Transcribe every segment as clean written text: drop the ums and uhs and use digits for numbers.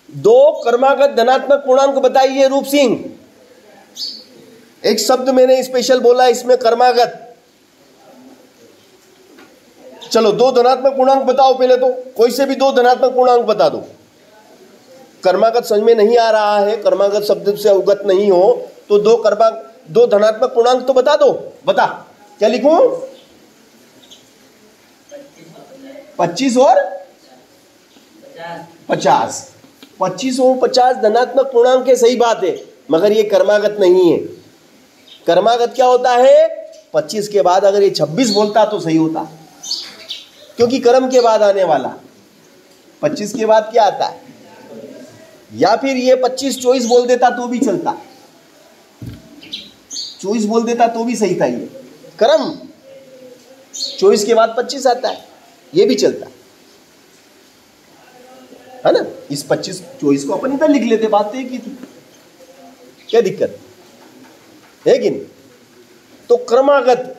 दो क्रमागत धनात्मक पूर्णांक बताइए रूप सिंह। एक शब्द मैंने स्पेशल बोला इसमें, क्रमागत। चलो दो धनात्मक पूर्णांक बताओ पहले तो, कोई से भी दो धनात्मक पूर्णांक बता दो। क्रमागत समझ में नहीं आ रहा है, क्रमागत शब्द से अवगत नहीं हो तो दो धनात्मक पूर्णांक तो बता दो। बता, क्या लिखूं? 25 और 50। 25 और 50 धनात्मक पूर्णांक है, सही बात है, मगर ये क्रमागत नहीं है। क्रमागत क्या होता है? 25 के बाद अगर ये 26 बोलता तो सही होता, क्योंकि क्रम के बाद आने वाला। 25 के बाद क्या आता है? या फिर ये 25-24 बोल देता तो भी चलता, 24 बोल देता तो भी सही था। ये क्रम 24 के बाद 25 आता है, ये भी चलता है ना। इस 25-24 को अपन इधर लिख लेते, बात एक ही थी, क्या दिक्कत है कि नहीं? तो क्रमागत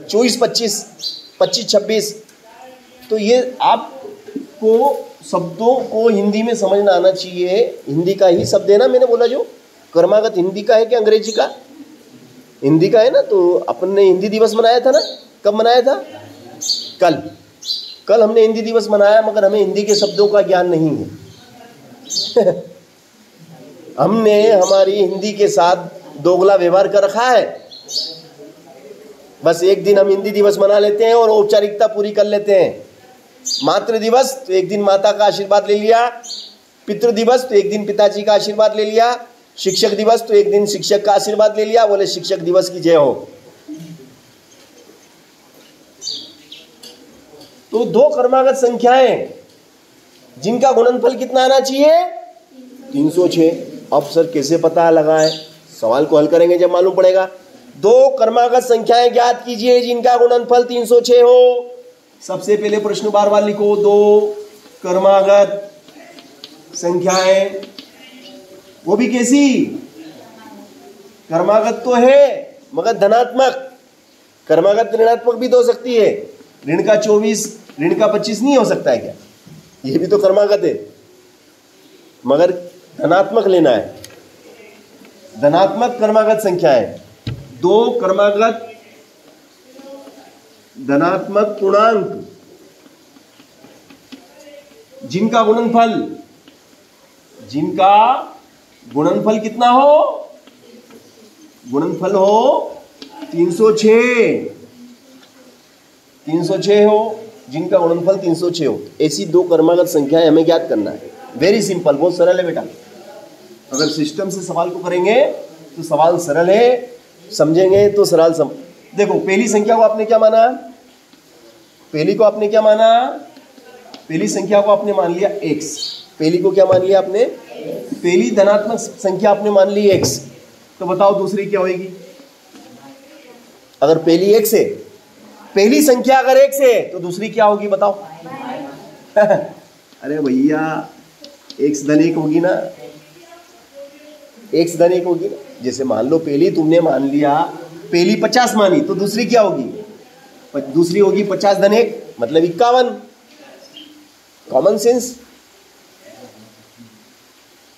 24-25, 25-26, तो ये आपको शब्दों को हिंदी में समझना आना चाहिए। हिंदी का ही शब्द है ना, मैंने बोला जो क्रमागत हिंदी का है कि अंग्रेजी का? हिंदी का है ना। तो अपन ने हिंदी दिवस मनाया था ना, कब मनाया था? कल हमने हिंदी दिवस मनाया, मगर हमें हिंदी के शब्दों का ज्ञान नहीं है। हमने हमारी हिंदी के साथ दोगला व्यवहार कर रखा है। बस एक दिन हम हिंदी दिवस मना लेते हैं और औपचारिकता पूरी कर लेते हैं। मातृ दिवस तो एक दिन माता का आशीर्वाद ले लिया, पितृ दिवस तो एक दिन पिताजी का आशीर्वाद ले लिया, शिक्षक दिवस तो एक दिन शिक्षक का आशीर्वाद ले लिया, बोले शिक्षक दिवस की जय हो। तो दो क्रमागत संख्याएं जिनका गुणनफल कितना आना चाहिए? 306। अब सर कैसे पता लगाएं? सवाल को हल करेंगे जब मालूम पड़ेगा। दो क्रमागत संख्याएं ज्ञात कीजिए जिनका गुणनफल 306 हो। सबसे पहले प्रश्न बार बार लिखो, दो क्रमागत संख्याएं, वो भी कैसी? क्रमागत तो है मगर धनात्मक। क्रमागत ऋणात्मक भी तो हो सकती है। ऋण का 24 ऋण का 25 नहीं हो सकता है क्या? ये भी तो क्रमागत है, मगर धनात्मक लेना है। धनात्मक क्रमागत संख्याएं, दो क्रमागत धनात्मक पूर्णांक जिनका गुणनफल कितना हो? गुणनफल हो 306 हो, जिनका गुणनफल 306 हो। ऐसी दो क्रमागत संख्याएं हमें ज्ञात करना है। वेरी सिंपल, बहुत सरल है बेटा। अगर सिस्टम से सवाल को करेंगे तो सवाल सरल है, समझेंगे तो सरल देखो, पहली संख्या को आपने क्या माना? पहली संख्या को आपने मान लिया x। पहली को क्या मान लिया आपने? पहली धनात्मक संख्या आपने मान ली x। तो बताओ दूसरी क्या होगी? अगर पहली x है, पहली संख्या अगर x है तो दूसरी क्या होगी बताओ? अरे भैया x धन 1 होगी ना, x धन 1 होगी ना। जैसे मान लो पहली तुमने मान लिया, पहली 50 मानी तो दूसरी क्या होगी? दूसरी होगी 50 धन 1 मतलब 51। Common sense.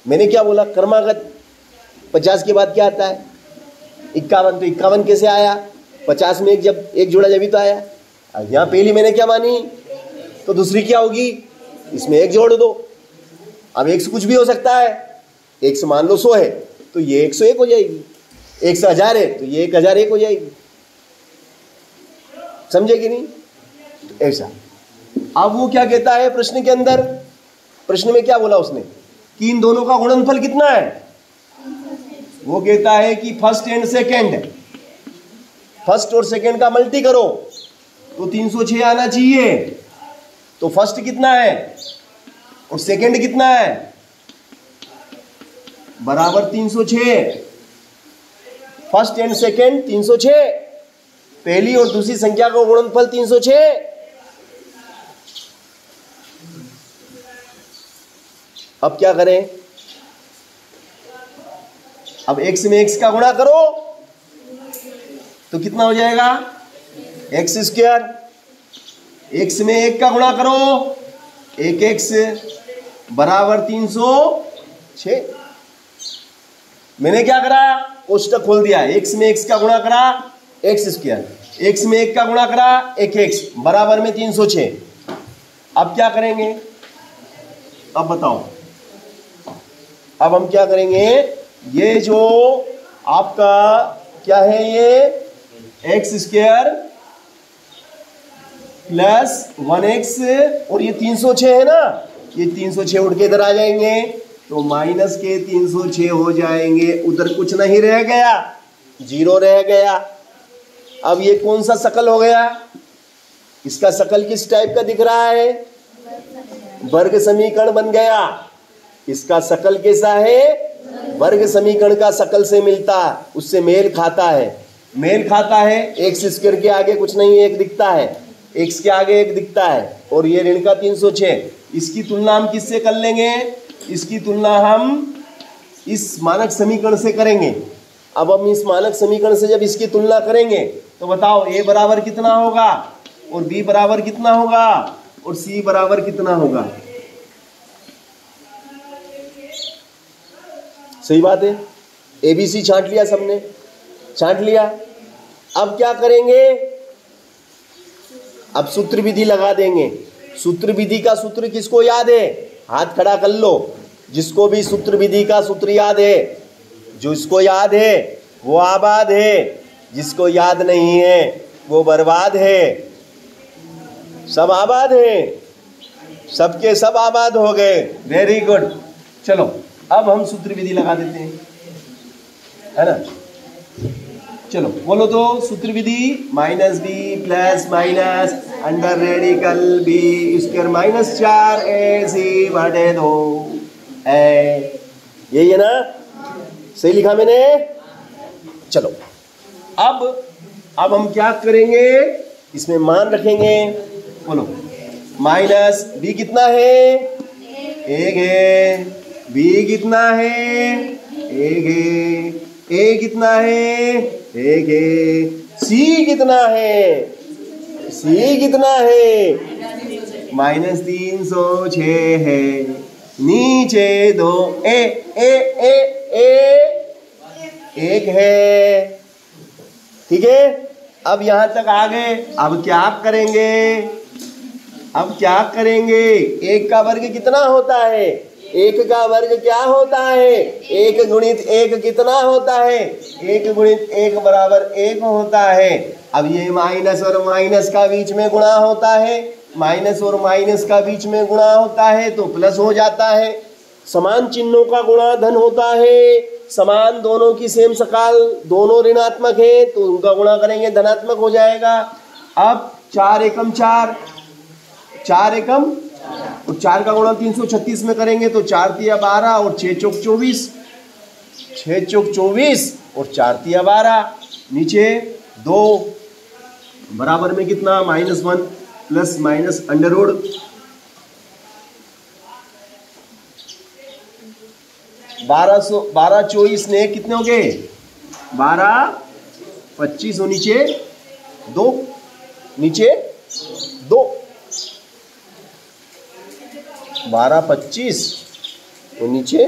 मैंने क्या बोला? क्रमागत 50 के बाद क्या आता है? 51। तो 51 कैसे आया? 50 में जब एक जोड़ा जब ही तो आया। अब यहाँ पहली मैंने क्या मानी तो दूसरी क्या होगी? इसमें एक जोड़ दो। अब 1 से कुछ भी हो सकता है। 1 से मान लो 100 है तो ये 101 हो जाएगी। 1 से 1000 है तो ये 1001 हो जाएगी। समझे कि नहीं? ऐसा। अब वो क्या कहता है प्रश्न के अंदर? प्रश्न में क्या बोला उसने कि इन दोनों का गुणनफल कितना है? वो कहता है कि फर्स्ट एंड सेकंड, फर्स्ट और सेकंड का मल्टी करो तो 306 आना चाहिए। तो फर्स्ट कितना है और सेकंड कितना है? बराबर 306। फर्स्ट एंड सेकंड 306, पहली और दूसरी संख्या का गुणनफल 306। अब क्या करें? अब x में x का गुणा करो तो कितना हो जाएगा? x square. x में 1 का गुणा करो, 1x बराबर 306। मैंने क्या करा, कोष्टक खोल दिया, x में x का गुणा करा एक्स स्क्वायर, x में 1 का गुणा करा 1x बराबर में 306। अब क्या करेंगे, अब बताओ, अब हम क्या करेंगे, ये जो आपका क्या है, ये एक्स स्क्वायर प्लस 1x और ये 306 है ना, ये 306 उठ के इधर आ जाएंगे तो माइनस के 306 हो जाएंगे, उधर कुछ नहीं रह गया, 0 रह गया। अब ये कौन सा शकल हो गया, इसका शकल किस टाइप का दिख रहा है, वर्ग समीकरण बन गया। इसका शकल कैसा है, वर्ग समीकरण का शकल से मिलता, उससे मेल खाता है, मेल खाता है। एक्स स्क्वायर के आगे कुछ नहीं, एक दिखता है, एक्स के आगे एक दिखता है, और ये ऋण का 306। इसकी तुलना हम किससे कर लेंगे, इसकी तुलना हम इस मानक समीकरण से करेंगे। अब हम इस मानक समीकरण से जब इसकी तुलना करेंगे तो बताओ a बराबर कितना होगा, और b बराबर कितना होगा, और c बराबर कितना होगा। सही बात है, ABC छांट लिया, सबने छांट लिया। अब क्या करेंगे, अब सूत्र विधि लगा देंगे। सूत्र विधि का सूत्र किसको याद है, हाथ खड़ा कर लो, जिसको भी सूत्र विधि का सूत्र याद है, जो इसको याद है वो आबाद है, जिसको याद नहीं है वो बर्बाद है। सब आबाद है, सबके सब आबाद हो गए, वेरी गुड। चलो अब हम सूत्र विधि लगा देते हैं, है ना। चलो बोलो तो, सूत्र विधि minus B plus minus under radical B square minus 4ac बटे 2 है, यही है ना, सही लिखा मैंने। चलो अब हम क्या करेंगे, इसमें मान रखेंगे, बोलो माइनस बी कितना है, 1 है, बी कितना है, 1 है, ए कितना है, 1 है, सी कितना है, सी कितना है, -306 है, नीचे 2 ए 1 है, ठीक है। अब यहां तक आ गए, अब क्या करेंगे, अब क्या करेंगे, 1 का वर्ग कितना होता है, 1 का वर्ग क्या होता है, 1 गुणित 1 कितना होता है, 1 गुणित 1 बराबर 1 होता है। अब ये माइनस और माइनस का बीच में गुणा होता है, माइनस और माइनस का बीच में गुणा होता है तो प्लस हो जाता है। समान चिन्हों का गुणा धन होता है, समान दोनों की सेम सकाल, दोनों ऋणात्मक है तो उनका गुणा करेंगे धनात्मक हो जाएगा। अब 4 एकम 4, 4 एकम और 4 का गुणा 336 में करेंगे तो 4 तिया 12 और 6 चौक 24, 6 चौक 24 और 4 तिया 12, नीचे 2 बराबर में कितना, -1 प्लस माइनस अंडर रूट 12 24 ने कितने हो गए, 12 25 और नीचे 2, नीचे 2, 12 25 और नीचे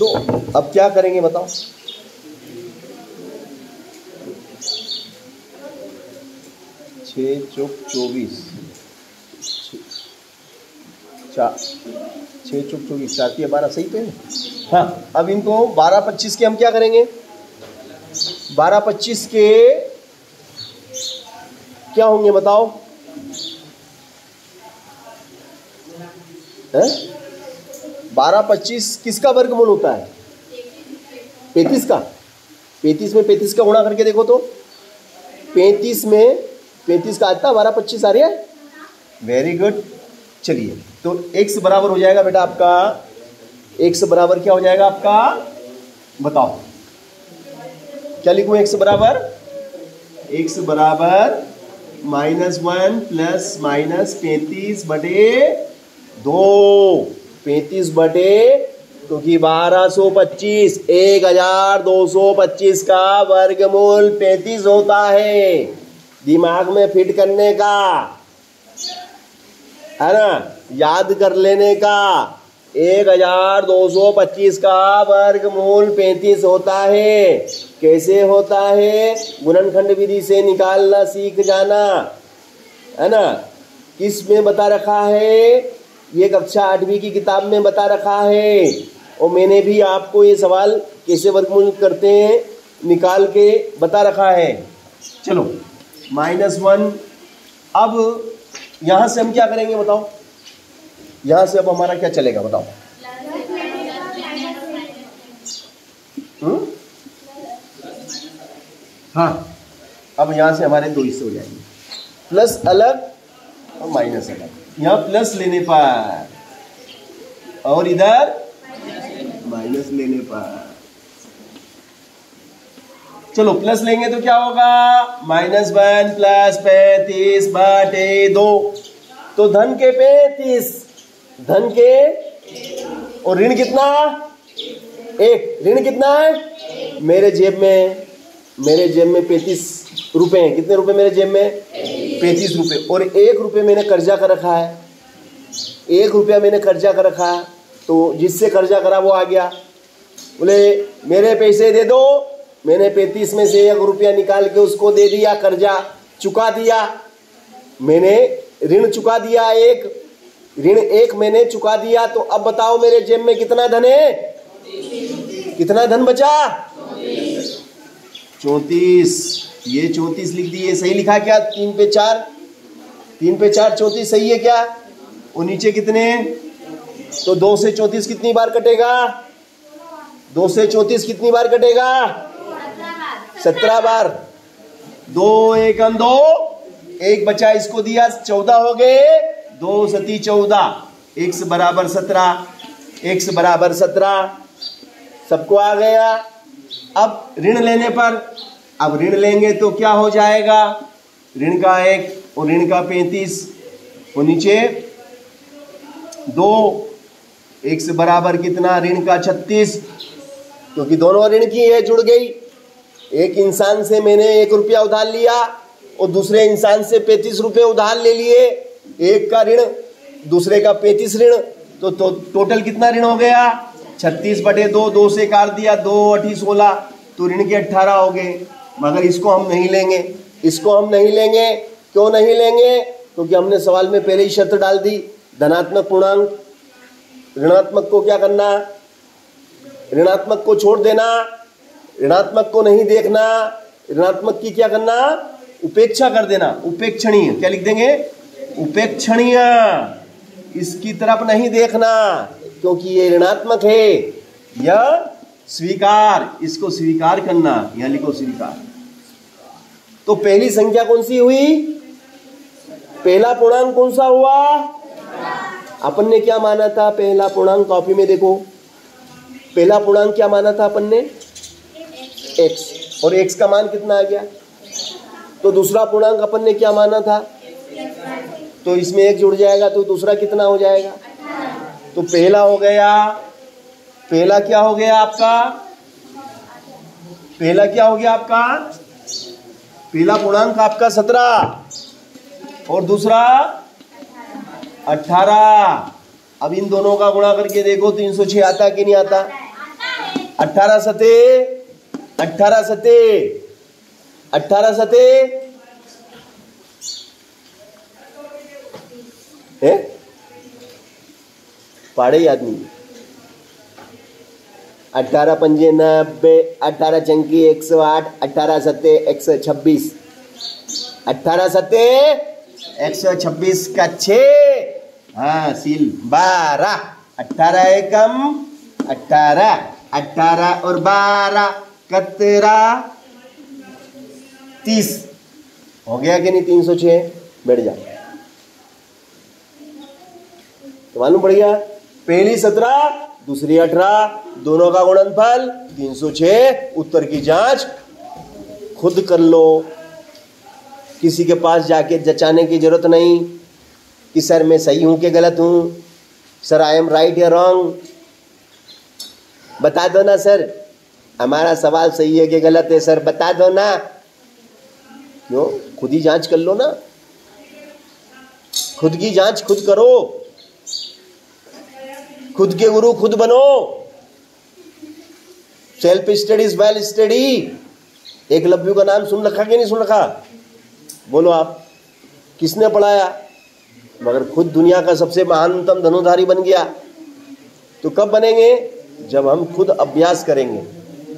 2। अब क्या करेंगे बताओ, छः चौक 24, 6 चौक 24, 4 तिया 12, सही तो है। हाँ, अब इनको 12 25 के हम क्या करेंगे, 12 25 के क्या होंगे बताओ, है 12 25 किसका वर्गमूल होता है, 35 का। 35 में 35 का गुणा करके देखो तो 35 में 35 का आता है, 12 25 आ रही है, वेरी गुड। चलिए तो x बराबर हो जाएगा बेटा आपका, x बराबर क्या हो जाएगा आपका, बताओ क्या लिखूं, x बराबर, x बराबर -1 प्लस माइनस 35 बटे 2, 35 बटे, क्योंकि 1225 1225 का वर्गमूल 35 होता है, दिमाग में फिट करने का है ना, याद कर लेने का, 1225 का वर्गमूल 35 होता है। कैसे होता है? गुणनखंड विधि से निकालना सीख जाना, है ना। किस में बता रखा है? ये कक्षा 8वीं की किताब में बता रखा है। और मैंने भी आपको ये सवाल कैसे वर्गमूल करते हैं निकाल के बता रखा है। चलो -1। अब यहां से हम क्या करेंगे बताओ? यहां से अब हमारा क्या चलेगा बताओ? हाँ, अब यहां से हमारे 2 हिस्से हो जाएंगे, प्लस अलग और माइनस अलग। यहां प्लस लेने पर और इधर माइनस लेने पर। चलो प्लस लेंगे तो क्या होगा? -1 + 35/2। तो धन के 35, धन के, और ऋण कितना? 1। ऋण कितना है? मेरे जेब में 35 रुपए हैं। कितने रुपए मेरे जेब में? 35 रुपए। और 1 रुपये मैंने कर्जा कर रखा है। 1 रुपया मैंने कर्जा कर रखा है। तो जिससे कर्जा करा वो आ गया, बोले मेरे पैसे दे दो। मैंने 35 में से 1 रुपया निकाल के उसको दे दिया, कर्जा चुका दिया। मैंने ऋण चुका दिया, ऋण 1 मैंने चुका दिया। तो अब बताओ मेरे जेब में कितना धन है? कितना धन बचा? 34। ये 34 लिख दिए। सही लिखा क्या? 3 पे 4, 3 पे 4 34 सही है क्या? और नीचे कितने? तो 2 से 34 कितनी बार कटेगा? 2 से 34 कितनी बार कटेगा? 17 बार। 2 1 2, 1 बचा, इसको दिया, 14 हो गए। 2 सती 14, x बराबर 17, x बराबर 17 सबको आ गया। अब ऋण लेने पर, अब ऋण लेंगे तो क्या हो जाएगा? ऋण का 1 और ऋण का 35 और नीचे 2, x बराबर कितना? ऋण का 36, क्योंकि दोनों ऋण की है, जुड़ गई। एक इंसान से मैंने 1 रुपया उधार लिया और दूसरे इंसान से 35 रुपये उधार ले लिए। एक का ऋण, दूसरे का 35 ऋण, तो टोटल कितना ऋण हो गया? 36/2। 2 से काट दिया, 2 8 16, तो ऋण के 18 हो गए। मगर इसको हम नहीं लेंगे, इसको हम नहीं लेंगे। क्यों नहीं लेंगे? क्योंकि हमने सवाल में पहले ही शर्त डाल दी, धनात्मक पूर्णांक। ऋणात्मक को क्या करना? ऋणात्मक को छोड़ देना, ऋणात्मक को नहीं देखना। ऋणात्मक की क्या करना? उपेक्षा कर देना, उपेक्षणीय। क्या लिख देंगे? उपेक्षणीय। इसकी तरफ नहीं देखना क्योंकि ये ऋणात्मक है। यह स्वीकार, इसको स्वीकार करना। यहां लिखो स्वीकार। तो पहली संख्या कौन सी हुई? पहला पूर्णांक कौन सा हुआ? अपन ने क्या माना था? पहला पूर्णांक, कॉपी में देखो, पहला पूर्णांक क्या माना था अपन ने? x। और x का मान कितना आ गया? तो दूसरा पूर्णांक अपन ने क्या माना था? तो इसमें 1 जुड़ जाएगा, तो दूसरा कितना हो जाएगा? तो पहला हो गया, पहला क्या हो गया आपका? पहला क्या हो गया आपका? पहला पूर्णांक आपका 17 और दूसरा 18। अब इन दोनों का गुणा करके देखो 306 आता कि नहीं आता? 18 सते 18 सते 18 सते है, पाड़े याद नहीं। 18 पंजे 90, 18 चंकी 108, 18 सत्ते 126, 18 सत्ते 126 का 6, हाँ सील 12, 18 एकम 18, 18 और 12 कतरा 30 हो गया कि नहीं? 306। बैठ जा। तो मालूम पड़ गया, पहली 17 दूसरी 18, दोनों का गुणनफल 306। उत्तर की जांच खुद कर लो, किसी के पास जाके जचाने की जरूरत नहीं कि सर मैं सही हूं कि गलत हूं, सर आई एम राइट या रॉन्ग। बता दो ना सर, हमारा सवाल सही है कि गलत है सर, बता दो ना। क्यों? खुद ही जांच कर लो ना, खुद की जांच खुद करो। खुद के गुरु खुद बनो। Self study is well study. Eklavya का नाम सुन रखा कि नहीं सुन रखा? बोलो आप, किसने पढ़ाया? मगर खुद दुनिया का सबसे महानतम धनुधारी बन गया। तो कब बनेंगे? जब हम खुद अभ्यास करेंगे।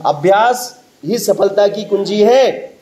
अभ्यास ही सफलता की कुंजी है।